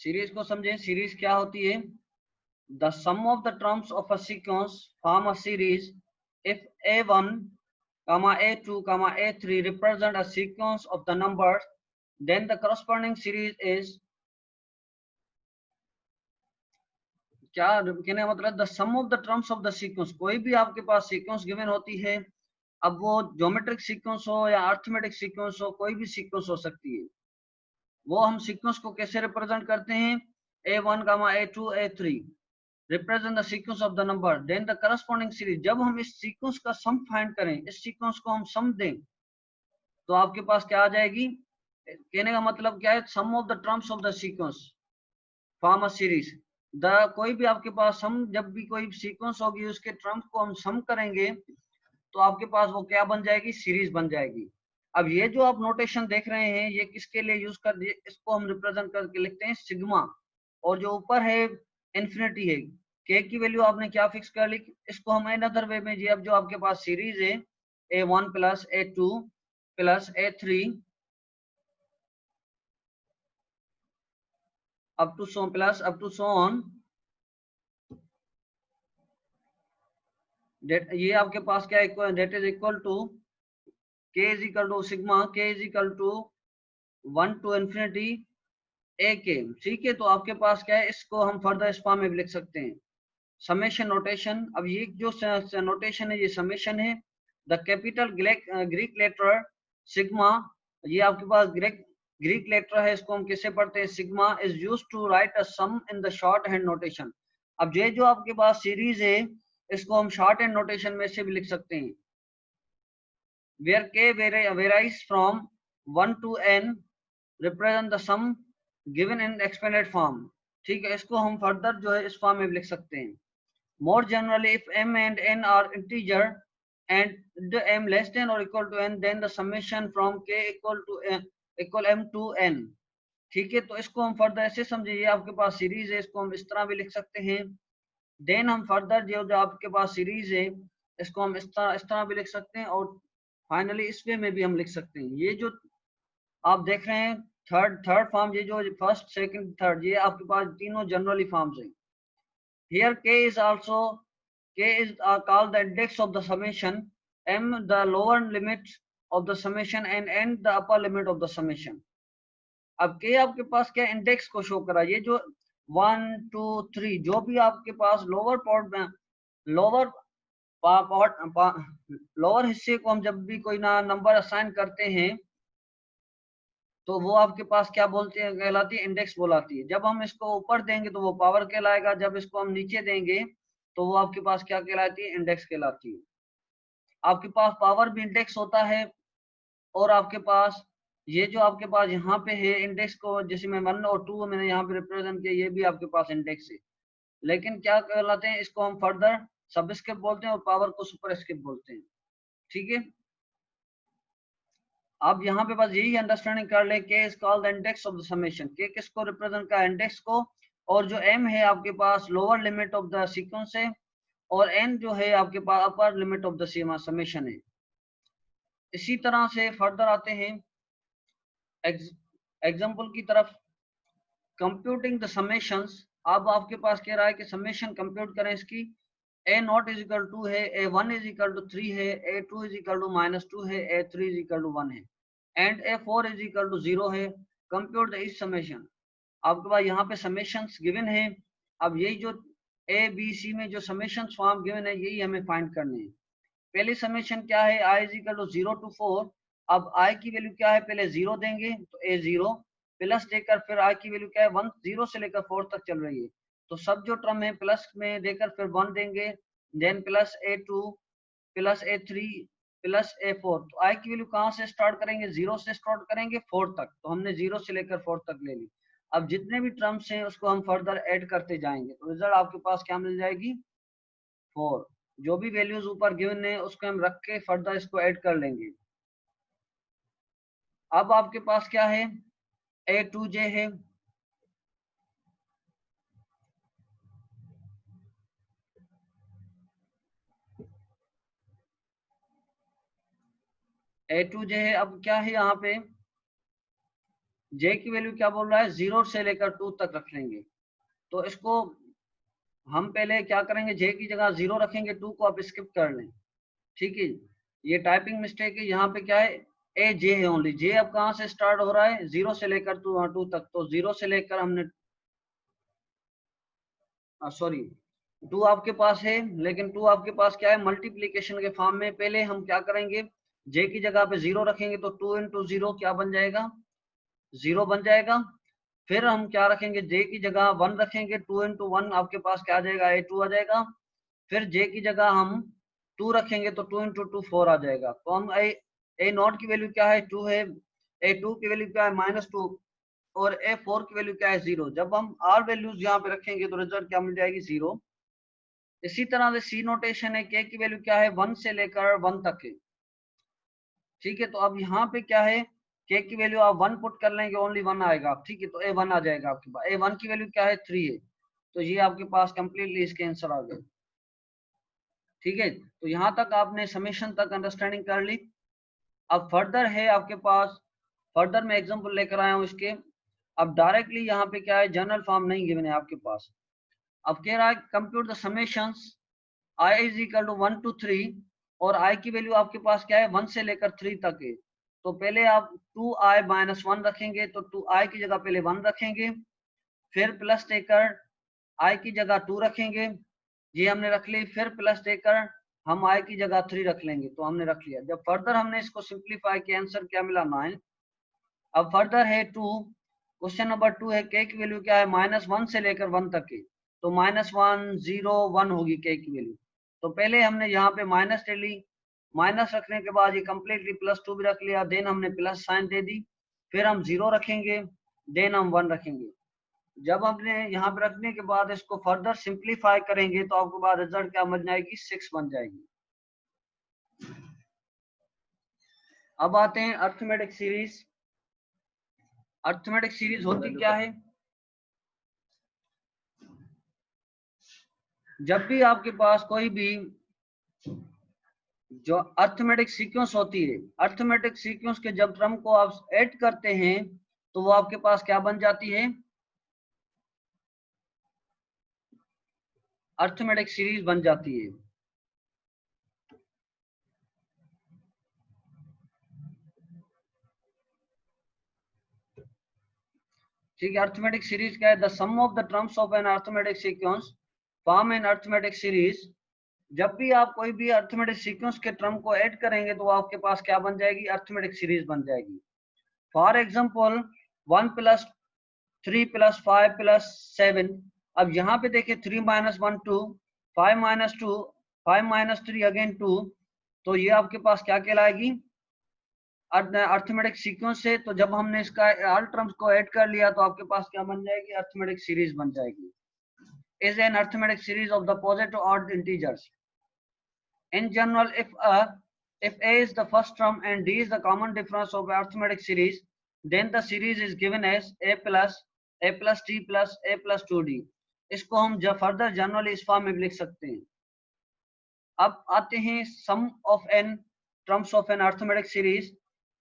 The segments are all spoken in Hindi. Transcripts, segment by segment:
सीरीज को समझें। सीरीज क्या होती है? The sum of the terms of a sequence form a series if a1 a2 a3 represent a sequence of the numbers, then the corresponding series is क्या कहने का मतलब, the sum of the terms of the sequence. कोई भी आपके पास सीक्वेंस गिवन होती है, अब वो ज्योमेट्रिक सीक्वेंस हो या अर्थमेटिक सीक्वेंस हो, कोई भी सीक्वेंस हो सकती है। वो हम सीक्वेंस को कैसे रिप्रेजेंट करते हैं? a1 a2 a3 represent the sequence of the number, then the corresponding series. जब हम इस सीक्वेंस का सम फाइंड करें, इस सीक्वेंस को हम सम दें, तो आपके पास क्या आ जाएगी? कहने का मतलब क्या है? Sum of the terms of the sequence form a series. The कोई भी आपके पास सम, जब भी कोई सीक्वेंस होगी उसके टर्म्स को हम सम करेंगे, तो आपके पास वो क्या बन जाएगी? सीरीज बन जाएगी। अब ये जो आप नोटेशन देख रहे हैं, ये किसके लिए यूज कर दिए? इसको हम रिप्रेजेंट करके लिखते हैं सिग्मा, और जो ऊपर है इन्फिनिटी है। के की वैल्यू आपने क्या फिक्स कर ली? इसको हम अनदर वे में जी, अब जो आपके पास सीरीज है a1 plus a2 plus a3 up to so plus up to so on, ये आपके पास क्या equal, that is equal to k is equal to sigma k is equal to 1 to infinity a k. ठीक है, तो आपके पास क्या है? इसको हम फर्दर इस फॉर्म में भी लिख सकते हैं, समेशन नोटेशन। अब ये जो नोटेशन है, ये समेशन है। The capital Greek letter sigma, ये आपके पास ग्रीक लेटर है, इसको हम किससे पढ़ते हैं? Sigma is use to write a sum in the short hand notation. अब ये जो आपके पास सीरीज है, इसको हम शॉर्ट हैंड नोटेशन में से भी लिख सकते हैं, where k varies from 1 to n represent the sum given in expanded form. ठीक है, इसको हम फर्दर जो है इस फॉर्म में भी लिख सकते हैं। More generally if m and n are integer and the m less than or equal to n, then the summation from k equal to equal m to n। ठीक है, तो इसको हम फर्दर ऐसे समझिए, आपके पास सीरीज है, इसको हम इस तरह भी लिख सकते हैं। देन हम फर्दर जो आपके पास सीरीज है, इसको हम इस तरह भी लिख सकते हैं, और फाइनली इस वे में भी हम लिख सकते हैं। ये जो आप देख रहे हैं थर्ड फॉर्म, ये जो फर्स्ट सेकंड थर्ड, ये आपके पास तीनों जनरली फॉर्म्स हैं। Here k is also k is called the index of the summation, m the lower limit of the summation and n the upper limit of the summation। अब k आपके पास क्या इंडेक्स को शो करा, ये जो 1 2 3 जो भी आपके पास लोअर पार्ट में, लोअर लोअर हिस्से को हम जब भी कोई ना नंबर असाइन करते हैं, तो वो आपके पास क्या बोलते हैं? कहलाती है इंडेक्स बोलाती है। जब हम इसको ऊपर देंगे तो वो पावर कहलाएगा, जब इसको हम नीचे देंगे तो वो आपके पास क्या कहलाती है? इंडेक्स कहलाती है। आपके पास पावर भी इंडेक्स होता है, और आपके पास ये जो आपके पास यहाँ पे है इंडेक्स को, जैसे मैं 1 और 2 मैंने यहाँ पे रिप्रेजेंट किया, ये भी आपके पास इंडेक्स है। लेकिन क्या कहलाते हैं? इसको हम फर्दर सबस्क्रिप्ट बोलते हैं और पावर को सुपरस्क्रिप्ट बोलते हैं। ठीक है, आप यहाँ पे बस यही अंडरस्टैंडिंग कर ले, के is called the index of the summation. के किसको रिप्रेजेंट का? इंडेक्स को। और जो m है आपके पास lower limit of the sequence है, और n जो है आपके पास upper limit of the summation है। इसी तरह से फर्दर आते हैं एग्जांपल की तरफ। कंप्यूटिंग द समेशंस, अब आपके पास कह रहा है कि समेशन कंप्यूट करें इसकी। a naught is equal to है, a1 इज इक्वल टू 3 है, a2 इज इक्वल टू -2 है, a3 इज इक्वल टू 1 है, and a4 is equal to 0 है। Compute the each summation. आपके पास यहाँ पे समेशंस गिवन है। अब यही जो ए बी सी में जो समेशंस फॉर्म गिवन है, यही हमें फाइंड करने हैं। पहली समेशन क्या है? i is equal to 0 to 4। अब i की वैल्यू क्या है? पहले 0 देंगे तो a 0 प्लस देकर फिर i की वैल्यू क्या है? 1 0 से लेकर 4 तक चल रही है, तो सब जो टर्म है प्लस में देकर फिर 1 देंगे, then plus a2 plus a3 plus a4। तो i की वैल्यू कहाँ से स्टार्ट करेंगे? 0 से स्टार्ट करेंगे 4 तक, तो हमने 0 से लेकर 4 तक ले ली। अब जितने भी टर्म्स हैं उसको हम फर्दर ऐड करते जाएंगे, तो रिजल्ट आपके पास क्या मिल जाएगी? 4। जो भी वैल्यूज ऊपर गिवन है उसको हम रख के फर्दर इसको ऐड कर लेंगे। अब आपके पास क्या है? a2j है, a2j है। अब क्या है यहाँ पे? जे की वैल्यू क्या बोल रहा है, 0 से लेकर 2 तक रख लेंगे। तो इसको हम पहले क्या करेंगे, जे की जगह 0 रखेंगे, 2 को आप स्किप कर लें। ठीक है, ये टाइपिंग मिस्टेक है। यहाँ पे क्या है, ए जे है ओनली। जे अब कहाँ से स्टार्ट हो रहा है, 0 से लेकर 2 तक। तो 0 से लेकर हमने सॉरी 2 आपके पास है, लेकिन 2 आपके पास क्या है, मल्टीप्लीकेशन के फॉर्म में। पहले हम क्या करेंगे, जे की जगह पे 0 रखेंगे, तो 2 इंटू 0 क्या बन जाएगा, 0 बन जाएगा। फिर हम क्या रखेंगे, जे की जगह 1 रखेंगे, 2 इंटू 1 आपके पास क्या आ जाएगा, A2 आ जाएगा। फिर जे की जगह हम 2 रखेंगे, तो 2 इंटू 2 4 आ जाएगा। तो हम ए नॉट की वैल्यू क्या है, 2 है। A2 की वैल्यू क्या है, -2। और A4 की वैल्यू क्या है, 0। जब हम आर वैल्यूज यहाँ पे रखेंगे तो रिजल्ट क्या मिल जाएगी, 0। इसी तरह से सी नोटेशन है, के की वैल्यू क्या है, 1 से लेकर 1 तक है। ठीक है, तो अब यहाँ पे क्या है, के की वैल्यू आप 1 पुट कर लेंगे, ओनली 1 आएगा। ठीक है, तो A1 आ जाएगा आपके पास। A1 की वैल्यू क्या है, 3 है। तो ये आपके पास कंप्लीटली इसके आंसर आ गए। ठीक है, तो यहाँ तक आपने समेशन तक अंडरस्टैंडिंग कर ली। अब फर्दर है आपके पास, फर्दर मैं एग्जांपल लेकर आया हूँ इसके। अब डायरेक्टली यहाँ पे क्या है, जनरल फॉर्म नहीं गिवन है आपके पास। अब कह रहा है compute the summations i is equal to 1 to 3, और i की वैल्यू आपके पास क्या है, 1 से लेकर 3 तक है। तो पहले आप 2i माइनस 1 रखेंगे, तो 2i की जगह पहले 1 रखेंगे, फिर प्लस देकर i की जगह 2 रखेंगे, ये हमने रख ली। फिर प्लस देकर हम i की जगह 3 रख लेंगे, तो हमने रख लिया। जब फर्दर हमने इसको सिंप्लीफाई किया, आंसर क्या मिला, 9। अब फर्दर है 2, क्वेश्चन नंबर 2 है, के की वैल्यू क्या है, -1 से लेकर 1 तक है। तो -1 0 1 होगी के की वैल्यू। तो पहले हमने यहाँ पे माइनस ले ली, माइनस रखने के बाद ये कंप्लीटली +2 भी रख लिया, देन हमने प्लस साइन दे दी। फिर हम 0 रखेंगे, देन हम 1 रखेंगे। जब हमने यहाँ पे रखने के बाद इसको फर्दर सिंप्लीफाई करेंगे, तो आपके पास रिजल्ट क्या बन जाएगी, 6 बन जाएगी। अब आते हैं अर्थमेटिक सीरीज। अर्थमेटिक सीरीज होती क्या है, जब भी आपके पास कोई भी जो अर्थमेटिक सीक्वेंस होती है, अर्थमेटिक सीक्वेंस के जब टर्म को आप ऐड करते हैं, तो वो आपके पास क्या बन जाती है, अर्थमेटिक सीरीज बन जाती है। ठीक है, अर्थमेटिक सीरीज क्या है, the sum of the terms of an arithmetic sequence form an arithmetic series. जब भी आप कोई भी अर्थमेटिक सीक्वेंस के टर्म को ऐड करेंगे, तो आपके पास क्या बन जाएगी, अर्थमेटिक सीरीज बन जाएगी। For example 1 + 3 + 5 + 7। अब यहाँ पे देखिए 3 - 1 2, 5 - 2, 5 - 3 अगेन 2। तो ये आपके पास क्या कहलाएगी, अर्थमेटिक सीक्वेंस से। तो जब हमने इसका ऑल टर्म्स को ऐड कर लिया, तो आपके पास क्या बन जाएगी, अर्थमेटिक सीरीज बन जाएगी। Is an arithmetic series of the positive odd integers. In general, if A is the first term and D is the common difference of arithmetic series, then the series is given as A plus D plus A plus 2D. इसको हम जब फर्दर जनरली इस फॉर्म में भी लिख सकते हैं। अब आते हैं sum of n terms of an arithmetic series.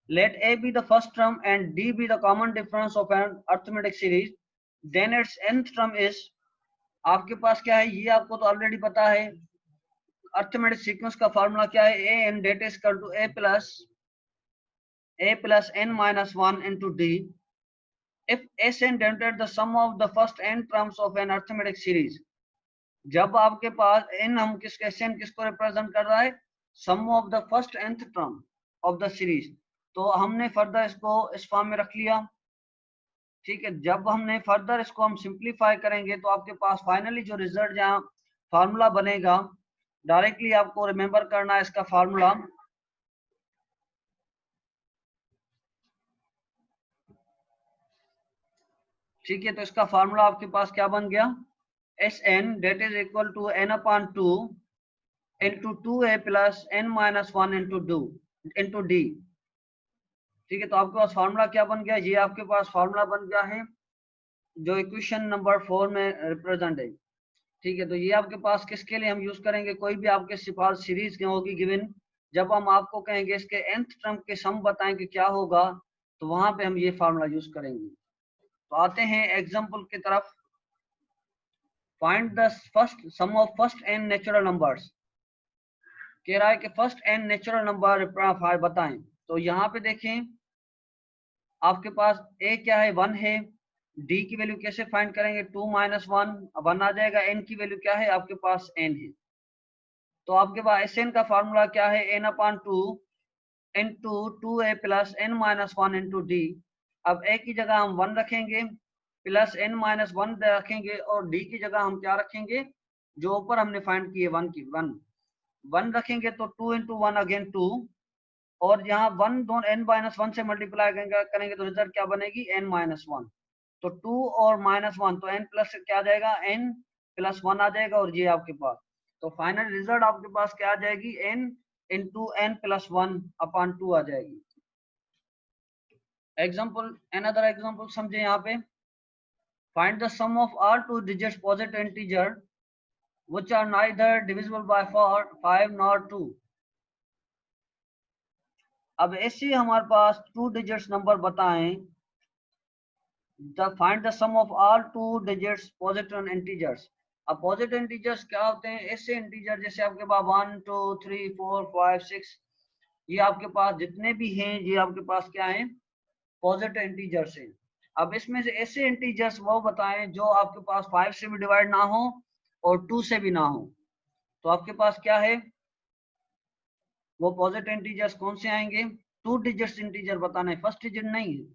Let A be the first term and D be the common difference of an arithmetic series. Then its nth term is, आपके पास क्या है, ये आपको तो ऑलरेडी पता है। अर्थमेटिक सीक्वेंस का फार्मूला क्या है, a n that is equal to a plus n minus 1 into d if s n denoted the sum of the first n terms of an arithmetic series। जब आपके पास n, हम किसके n किसको रिप्रेजेंट कर रहा है, sum of the first nth term of the series. तो हमने फर्दर इसको इस फॉर्म में रख लिया। ठीक है, जब हमने फर्दर इसको हम सिंप्लीफाई करेंगे, तो आपके पास फाइनली जो रिजल्ट जहाँ फार्मूला बनेगा, डायरेक्टली आपको रिमेंबर करना है इसका फार्मूला। ठीक है, तो इसका फार्मूला आपके पास क्या बन गया, S n that is equal to n/2 into 2a plus n - 1 into d. ठीक है, तो आपके पास फार्मूला क्या बन गया, ये आपके पास फार्मूला बन गया है जो इक्वेशन नंबर 4 में रिप्रेजेंट है। ठीक है, तो ये आपके पास किसके लिए हम यूज करेंगे, कोई भी आपके पास सीरीज की होगी गिवन, जब हम आपको कहेंगे इसके nth टर्म के सम बताएं कि क्या होगा, तो वहां पे हम ये फार्मूला यूज करेंगे। तो आते हैं एग्जाम्पल की तरफ। Find the first sum of first n natural numbers. कह रहा है कि फर्स्ट एन नेचुरल नंबर बताएं। तो यहाँ पे देखें आपके पास ए क्या है, 1 है। डी की वैल्यू कैसे फाइंड करेंगे, 2 माइनस 1 1 आ जाएगा। एन की वैल्यू क्या है आपके पास, एन है। तो आपके पास एस एन का फार्मूला क्या है, n upon 2 into 2a plus n minus 1 into d. अब ए की जगह हम 1 रखेंगे, प्लस एन माइनस 1 रखेंगे, और डी की जगह हम क्या रखेंगे, जो ऊपर हमने फाइंड किए 1 की 1 रखेंगे। तो 2 इंटू 1 अगेन 2, और यहाँ 1 दोनों n माइनस 1 से मल्टीप्लाई करेंगे तो रिजल्ट क्या बनेगी, n माइनस 1। तो 2 और माइनस 1, तो n प्लस क्या आ जाएगा, n प्लस 1 आ जाएगा, और ये आपके पास। तो फाइनल रिजल्ट आपके पास क्या आ जाएगी, n into n plus 1 upon 2 आ जाएगी। एग्जाम्पल, अनदर एग्जाम्पल समझे यहाँ पे। Find the sum of all two digits positive integer which are neither divisible by 5 nor 2। अब ऐसे हमारे पास 2 डिजिट्स नंबर बताएं। Find the sum of all 2 digits positive integers. अब पॉजिटिव इंटीजर्स क्या होते हैं, ऐसे इंटीजर जैसे आपके पास 1 2 3 4 5 6, ये आपके पास जितने भी हैं ये आपके पास क्या है, पॉजिटिव इंटीजर्स हैं। अब इसमें से ऐसे इंटीजर्स वो बताएं जो आपके पास 5 से भी डिवाइड ना हो और 2 से भी ना हो। तो आपके पास क्या है, वो पॉजिटिव इंटीजर्स कौन से आएंगे, 2 डिजिट्स इंटीजर बताना है, फर्स्ट डिजिट नहीं है।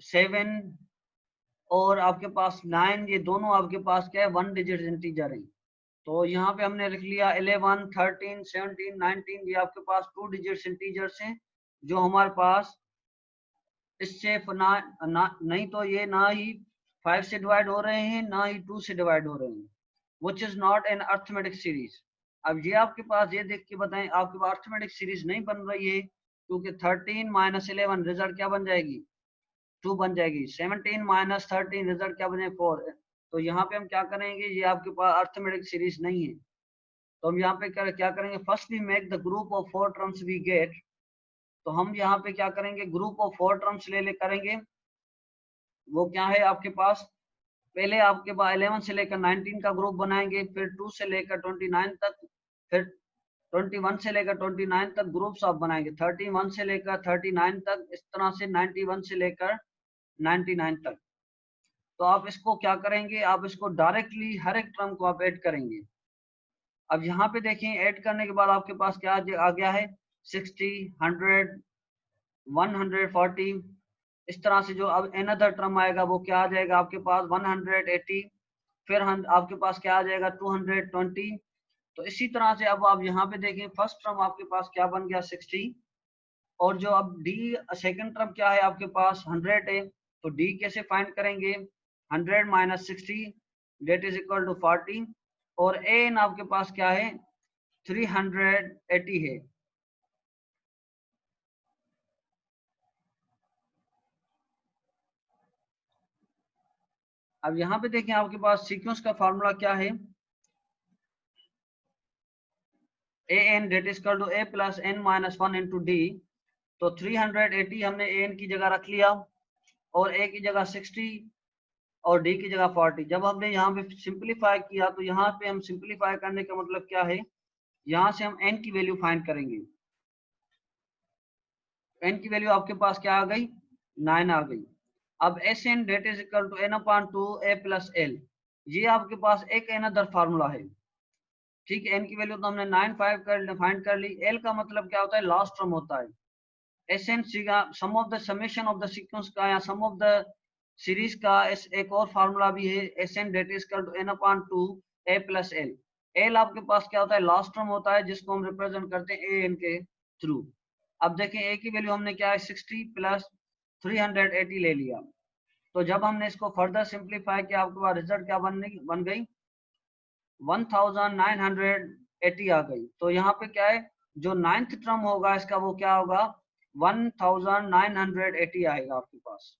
7 और आपके पास 9, ये दोनों आपके पास क्या है, 1 डिजिट इंटीजर है। तो यहाँ पे हमने लिख लिया 11 13 17 19, ये आपके पास 2 डिजिट इंटीजर्स हैं जो हमारे पास इससे नहीं तो ये ना ही 5 से डिवाइड हो रहे हैं ना ही 2 से डिवाइड हो रहे हैं, which is not an arithmetic series. अब ये आपके पास ये देख के बताएं, आपके पास अर्थमेटिक सीरीज नहीं बन रही है, क्योंकि 13 माइनस 11 रिजल्ट क्या बन जाएगी, 2 बन जाएगी। 17 माइनस 13 रिजल्ट क्या बने, 4। तो यहाँ पे हम क्या करेंगे, ये आपके पास अर्थमेटिक सीरीज नहीं है। तो हम यहाँ पे क्या करेंगे, first we make the group of 4 terms we get. तो हम यहाँ पे क्या करेंगे, ग्रुप ऑफ 4 टर्म्स ले करेंगे। वो क्या है आपके पास, पहले आपके पास 11 से लेकर 19 का ग्रुप बनाएंगे, फिर 2 से लेकर 29 तक, फिर 21 से लेकर 29 तक ग्रुप्स आप बनाएंगे, 31 से लेकर 39 तक, इस तरह से 91 से लेकर 99 तक। तो आप इसको क्या करेंगे, आप इसको डायरेक्टली हर एक टर्म को आप ऐड करेंगे। अब यहाँ पे देखें, ऐड करने के बाद आपके पास क्या आ गया है, 60 100 140। इस तरह से जो अब अनदर टर्म आएगा वो क्या आ जाएगा आपके पास, 180। फिर आपके पास क्या आ जाएगा, 220। तो इसी तरह से अब आप यहाँ पे देखें, फर्स्ट टर्म आपके पास क्या बन गया, 60। और जो अब डी सेकंड टर्म क्या है आपके पास, 100 है। तो डी कैसे फाइंड करेंगे, 100 minus 60 that is equal to 40। और एन आपके पास क्या है, 380 है। अब यहाँ पे देखें आपके पास सीक्वेंस का फॉर्मूला क्या है, a n that is equal to a plus n minus 1 into d. तो 380 हमने ए एन की जगह रख लिया, और ए की जगह 60 और डी की जगह 40। जब हमने यहाँ पे सिंप्लीफाई किया, तो यहाँ पे हम सिंप्लीफाई करने का मतलब क्या है, यहाँ से हम एन की वैल्यू फाइंड करेंगे। एन की वैल्यू आपके पास क्या आ गई, 9 आ गई। अब S n that is equal to n upon 2 a plus l, ये आपके पास एक अनदर फार्मूला है। ठीक है, एन की वैल्यू तो हमने 9 5 फाइंड कर ली। एल का मतलब क्या होता है, लास्ट टर्म होता है। S n sum of the summation of the sequence का या सम ऑफ द सीरीज का एक और फार्मूला भी है, S n that is equal to n upon 2 a plus l. L आपके पास क्या होता है, लास्ट टर्म होता है, जिसको हम रिप्रेजेंट करते हैं ए एन के थ्रू। अब देखें, ए की वैल्यू हमने क्या है, 60 प्लस 380 ले लिया। तो जब हमने इसको फर्दर सिंप्लीफाई किया, आपके पास रिजल्ट क्या बन गई, 1980 आ गई। तो यहाँ पे क्या है, जो 9th टर्म होगा इसका वो क्या होगा, 1980 आएगा आपके पास।